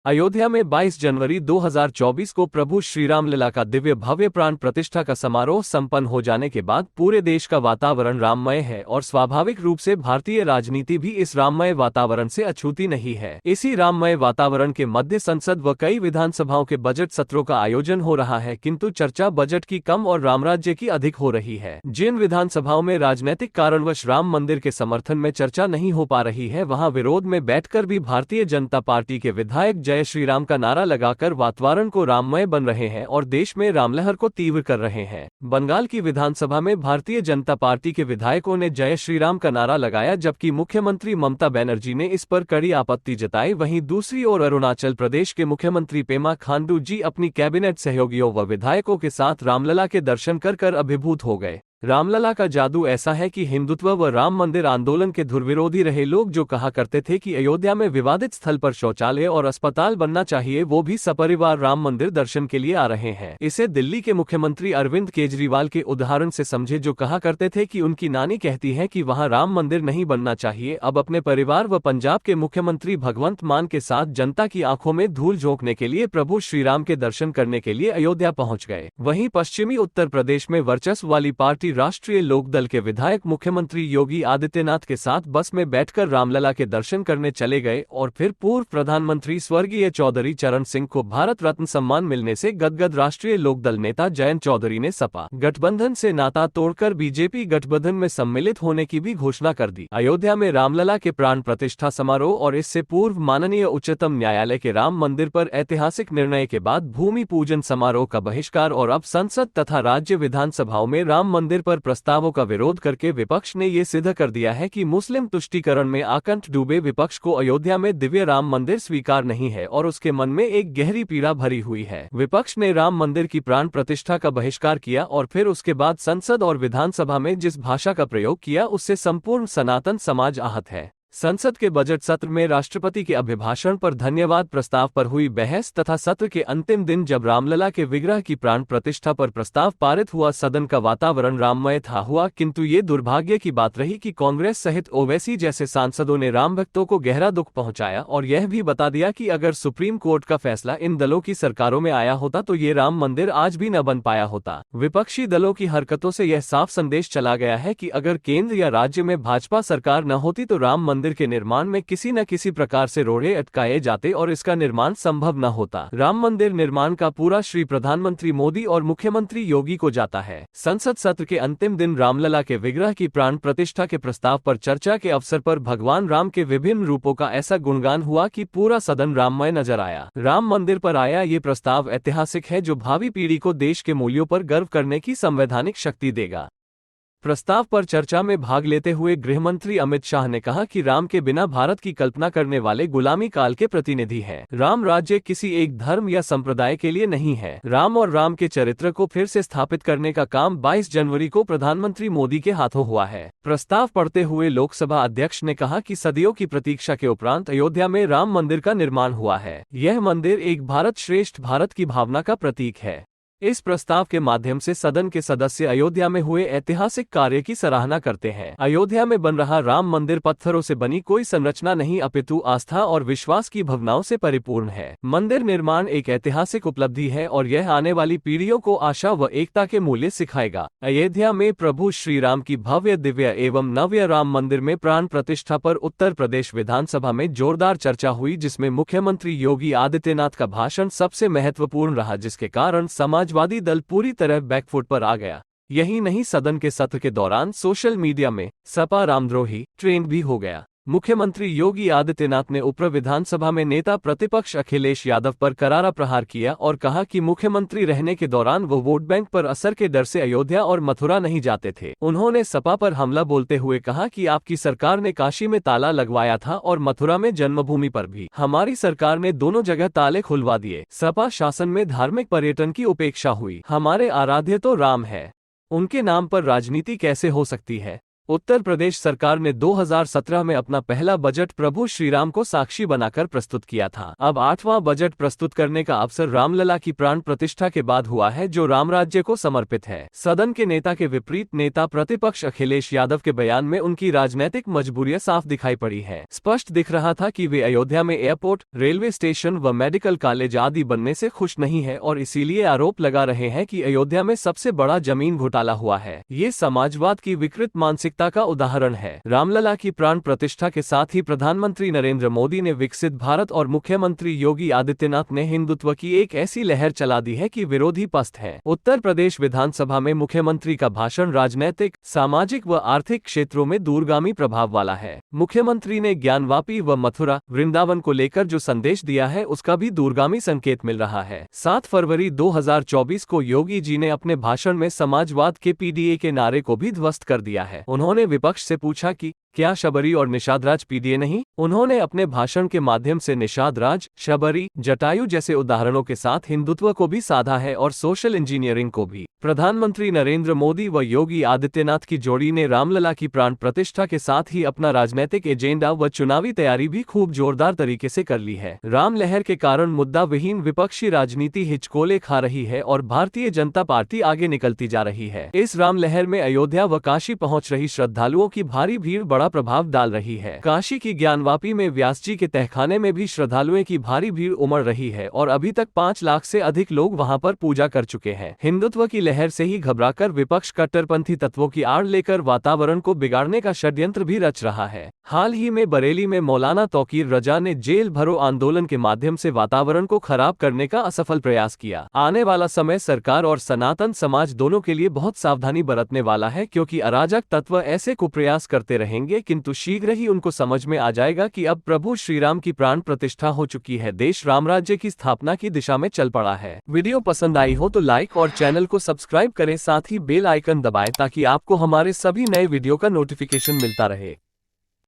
अयोध्या में 22 जनवरी 2024 को प्रभु श्रीरामलला का दिव्य भव्य प्राण प्रतिष्ठा का समारोह संपन्न हो जाने के बाद पूरे देश का वातावरण राममय है और स्वाभाविक रूप से भारतीय राजनीति भी इस राममय वातावरण से अछूती नहीं है। इसी राममय वातावरण के मध्य संसद व कई विधानसभाओं के बजट सत्रों का आयोजन हो रहा है, किंतु चर्चा बजट की कम और रामराज्य की अधिक हो रही है। जिन विधानसभाओं में राजनीतिक कारणवश राम मंदिर के समर्थन में चर्चा नहीं हो पा रही है, वहां विरोध में बैठकर भी भारतीय जनता पार्टी के विधायक जय श्री राम का नारा लगाकर वातावरण को राममय बन रहे हैं और देश में रामलहर को तीव्र कर रहे हैं। बंगाल की विधानसभा में भारतीय जनता पार्टी के विधायकों ने जय श्री राम का नारा लगाया, जबकि मुख्यमंत्री ममता बनर्जी ने इस पर कड़ी आपत्ति जताई। वहीं दूसरी ओर अरुणाचल प्रदेश के मुख्यमंत्री पेमा खांडू जी अपनी कैबिनेट सहयोगियों व विधायकों के साथ रामलला के दर्शन कर अभिभूत हो गए। रामलला का जादू ऐसा है कि हिंदुत्व व राम मंदिर आंदोलन के धुरविरोधी रहे लोग जो कहा करते थे कि अयोध्या में विवादित स्थल पर शौचालय और अस्पताल बनना चाहिए, वो भी सपरिवार राम मंदिर दर्शन के लिए आ रहे हैं। इसे दिल्ली के मुख्यमंत्री अरविंद केजरीवाल के उदाहरण से समझे, जो कहा करते थे कि उनकी नानी कहती है कि वहां राम मंदिर नहीं बनना चाहिए। अब अपने परिवार व पंजाब के मुख्यमंत्री भगवंत मान के साथ जनता की आंखों में धूल झोंकने के लिए प्रभु श्रीराम के दर्शन करने के लिए अयोध्या पहुंच गए। वहीं पश्चिमी उत्तर प्रदेश में वर्चस्व वाली पार्टी राष्ट्रीय लोकदल के विधायक मुख्यमंत्री योगी आदित्यनाथ के साथ बस में बैठकर रामलला के दर्शन करने चले गए और फिर पूर्व प्रधानमंत्री स्वर्गीय चौधरी चरण सिंह को भारत रत्न सम्मान मिलने से गदगद राष्ट्रीय लोकदल नेता जयंत चौधरी ने सपा गठबंधन से नाता तोड़कर बीजेपी गठबंधन में सम्मिलित होने की भी घोषणा कर दी। अयोध्या में रामलला के प्राण प्रतिष्ठा समारोह और इससे पूर्व माननीय उच्चतम न्यायालय के राम मंदिर पर ऐतिहासिक निर्णय के बाद भूमि पूजन समारोह का बहिष्कार और अब संसद तथा राज्य विधानसभाओं में राम मंदिर पर प्रस्तावों का विरोध करके विपक्ष ने ये सिद्ध कर दिया है कि मुस्लिम तुष्टीकरण में आकंठ डूबे विपक्ष को अयोध्या में दिव्य राम मंदिर स्वीकार नहीं है और उसके मन में एक गहरी पीड़ा भरी हुई है। विपक्ष ने राम मंदिर की प्राण प्रतिष्ठा का बहिष्कार किया और फिर उसके बाद संसद और विधानसभा में जिस भाषा का प्रयोग किया उससे संपूर्ण सनातन समाज आहत है। संसद के बजट सत्र में राष्ट्रपति के अभिभाषण पर धन्यवाद प्रस्ताव पर हुई बहस तथा सत्र के अंतिम दिन जब रामलला के विग्रह की प्राण प्रतिष्ठा पर प्रस्ताव पारित हुआ, सदन का वातावरण राममय था हुआ। किंतु ये दुर्भाग्य की बात रही कि कांग्रेस सहित ओवैसी जैसे सांसदों ने राम भक्तों को गहरा दुख पहुंचाया और यह भी बता दिया कि अगर सुप्रीम कोर्ट का फैसला इन दलों की सरकारों में आया होता तो ये राम मंदिर आज भी न बन पाया होता। विपक्षी दलों की हरकतों से यह साफ संदेश चला गया है कि अगर केंद्र या राज्य में भाजपा सरकार न होती तो राम मंदिर के निर्माण में किसी न किसी प्रकार से रोड़े अटकाए जाते और इसका निर्माण संभव न होता। राम मंदिर निर्माण का पूरा श्री प्रधानमंत्री मोदी और मुख्यमंत्री योगी को जाता है। संसद सत्र के अंतिम दिन रामलला के विग्रह की प्राण प्रतिष्ठा के प्रस्ताव पर चर्चा के अवसर पर भगवान राम के विभिन्न रूपों का ऐसा गुणगान हुआ कि पूरा सदन राममय नजर आया। राम मंदिर पर आया ये प्रस्ताव ऐतिहासिक है जो भावी पीढ़ी को देश के मूल्यों पर गर्व करने की संवैधानिक शक्ति देगा। प्रस्ताव पर चर्चा में भाग लेते हुए गृहमंत्री अमित शाह ने कहा कि राम के बिना भारत की कल्पना करने वाले गुलामी काल के प्रतिनिधि हैं। राम राज्य किसी एक धर्म या संप्रदाय के लिए नहीं है। राम और राम के चरित्र को फिर से स्थापित करने का काम 22 जनवरी को प्रधानमंत्री मोदी के हाथों हुआ है। प्रस्ताव पढ़ते हुए लोकसभा अध्यक्ष ने कहा कि सदियों की प्रतीक्षा के उपरांत अयोध्या में राम मंदिर का निर्माण हुआ है। यह मंदिर एक भारत श्रेष्ठ भारत की भावना का प्रतीक है। इस प्रस्ताव के माध्यम से सदन के सदस्य अयोध्या में हुए ऐतिहासिक कार्य की सराहना करते हैं। अयोध्या में बन रहा राम मंदिर पत्थरों से बनी कोई संरचना नहीं अपितु आस्था और विश्वास की भावनाओं से परिपूर्ण है। मंदिर निर्माण एक ऐतिहासिक उपलब्धि है और यह आने वाली पीढ़ियों को आशा व एकता के मूल्य सिखाएगा। अयोध्या में प्रभु श्री राम की भव्य दिव्य एवं नव्य राम मंदिर में प्राण प्रतिष्ठा पर उत्तर प्रदेश विधानसभा में जोरदार चर्चा हुई, जिसमें मुख्यमंत्री योगी आदित्यनाथ का भाषण सबसे महत्वपूर्ण रहा, जिसके कारण समाजवादी दल पूरी तरह बैकफुट पर आ गया। यही नहीं, सदन के सत्र के दौरान सोशल मीडिया में सपा रामद्रोही ट्रेंड भी हो गया। मुख्यमंत्री योगी आदित्यनाथ ने उप विधानसभा में नेता प्रतिपक्ष अखिलेश यादव पर करारा प्रहार किया और कहा कि मुख्यमंत्री रहने के दौरान वो वोट बैंक पर असर के डर से अयोध्या और मथुरा नहीं जाते थे। उन्होंने सपा पर हमला बोलते हुए कहा कि आपकी सरकार ने काशी में ताला लगवाया था और मथुरा में जन्मभूमि पर भी। हमारी सरकार ने दोनों जगह ताले खुलवा दिए। सपा शासन में धार्मिक पर्यटन की उपेक्षा हुई। हमारे आराध्य तो राम है, उनके नाम पर राजनीति कैसे हो सकती है। उत्तर प्रदेश सरकार ने 2017 में अपना पहला बजट प्रभु श्रीराम को साक्षी बनाकर प्रस्तुत किया था। अब 8वां बजट प्रस्तुत करने का अवसर रामलला की प्राण प्रतिष्ठा के बाद हुआ है, जो राम राज्य को समर्पित है। सदन के नेता के विपरीत नेता प्रतिपक्ष अखिलेश यादव के बयान में उनकी राजनीतिक मजबूरियां साफ दिखाई पड़ी है। स्पष्ट दिख रहा था कि वे अयोध्या में एयरपोर्ट, रेलवे स्टेशन व मेडिकल कॉलेज आदि बनने से खुश नहीं है और इसीलिए आरोप लगा रहे हैं कि अयोध्या में सबसे बड़ा जमीन घोटाला हुआ है। ये समाजवाद की विकृत मानसिकता का उदाहरण है। रामलला की प्राण प्रतिष्ठा के साथ ही प्रधानमंत्री नरेंद्र मोदी ने विकसित भारत और मुख्यमंत्री योगी आदित्यनाथ ने हिंदुत्व की एक ऐसी लहर चला दी है कि विरोधी पस्त है। उत्तर प्रदेश विधानसभा में मुख्यमंत्री का भाषण राजनैतिक, सामाजिक व आर्थिक क्षेत्रों में दूरगामी प्रभाव वाला है। मुख्यमंत्री ने ज्ञानवापी व मथुरा, वृंदावन को लेकर जो संदेश दिया है उसका भी दूरगामी संकेत मिल रहा है। 7 फरवरी 2024 को योगी जी ने अपने भाषण में समाजवाद के पीडीए के नारे को भी ध्वस्त कर दिया है। उन्होंने विपक्ष से पूछा कि क्या शबरी और निषाद राज पीडीए नहीं? उन्होंने अपने भाषण के माध्यम से निषाद राज, शबरी, जटायु जैसे उदाहरणों के साथ हिंदुत्व को भी साधा है और सोशल इंजीनियरिंग को भी। प्रधानमंत्री नरेंद्र मोदी व योगी आदित्यनाथ की जोड़ी ने रामलला की प्राण प्रतिष्ठा के साथ ही अपना राजनीतिक एजेंडा व चुनावी तैयारी भी खूब जोरदार तरीके से कर ली है। राम लहर के कारण मुद्दा विहीन विपक्षी राजनीति हिचकोले खा रही है और भारतीय जनता पार्टी आगे निकलती जा रही है। इस राम लहर में अयोध्या व काशी पहुंच रही श्रद्धालुओं की भारी भीड़ बड़ा प्रभाव डाल रही है। काशी की ज्ञानवापी में व्यास जी के तहखाने में भी श्रद्धालुओं की भारी भीड़ उमड़ रही है और अभी तक 5 लाख से अधिक लोग वहां पर पूजा कर चुके हैं। हिंदुत्व की लहर से ही घबराकर विपक्ष कट्टरपंथी तत्वों की आड़ लेकर वातावरण को बिगाड़ने का षड्यंत्र भी रच रहा है। हाल ही में बरेली में मौलाना तौकीर रजा ने जेल भरो आंदोलन के माध्यम से वातावरण को खराब करने का असफल प्रयास किया। आने वाला समय सरकार और सनातन समाज दोनों के लिए बहुत सावधानी बरतने वाला है, क्योंकि अराजक तत्व ऐसे कुप्रयास करते रहेंगे, किंतु शीघ्र ही उनको समझ में आ जाएगा कि अब प्रभु श्रीराम की प्राण प्रतिष्ठा हो चुकी है। देश राम राज्य की स्थापना की दिशा में चल पड़ा है। वीडियो पसंद आई हो तो लाइक और चैनल को सब्सक्राइब करें, साथ ही बेल आइकन दबाएं ताकि आपको हमारे सभी नए वीडियो का नोटिफिकेशन मिलता रहे।